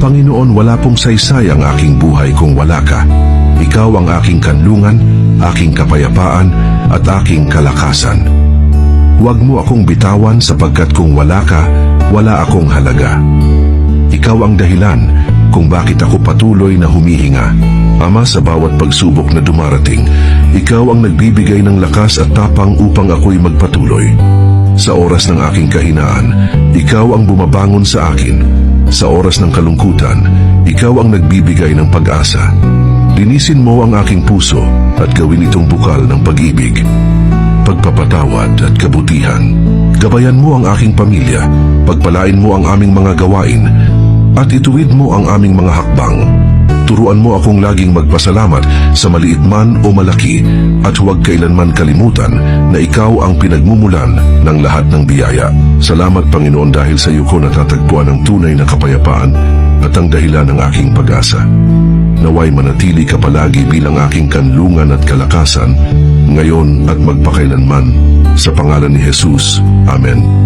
Panginoon, wala pong saysay ang aking buhay kung wala ka. Ikaw ang aking kanlungan, aking kapayapaan, at aking kalakasan. Huwag mo akong bitawan sapagkat kung wala ka, wala akong halaga. Ikaw ang dahilan kung bakit ako patuloy na humihinga. Ama, sa bawat pagsubok na dumarating, ikaw ang nagbibigay ng lakas at tapang upang ako'y magpatuloy. Sa oras ng aking kahinaan, ikaw ang bumabangon sa akin. Sa oras ng kalungkutan, ikaw ang nagbibigay ng pag-asa. Linisin mo ang aking puso at gawin itong bukal ng pag-ibig, pagpapatawad at kabutihan. Gabayan mo ang aking pamilya, pagpalain mo ang aming mga gawain, at ituwid mo ang aming mga hakbang. Turuan mo akong laging magpasalamat sa maliit man o malaki, at huwag kailanman kalimutan na ikaw ang pinagmumulan ng lahat ng biyaya. Salamat, Panginoon, dahil sa iyo ko natatagpuan ang tunay na kapayapaan at ang dahilan ng aking pag-asa. Naway manatili ka palagi bilang aking kanlungan at kalakasan, ngayon at magpakailanman. Sa pangalan ni Jesus. Amen.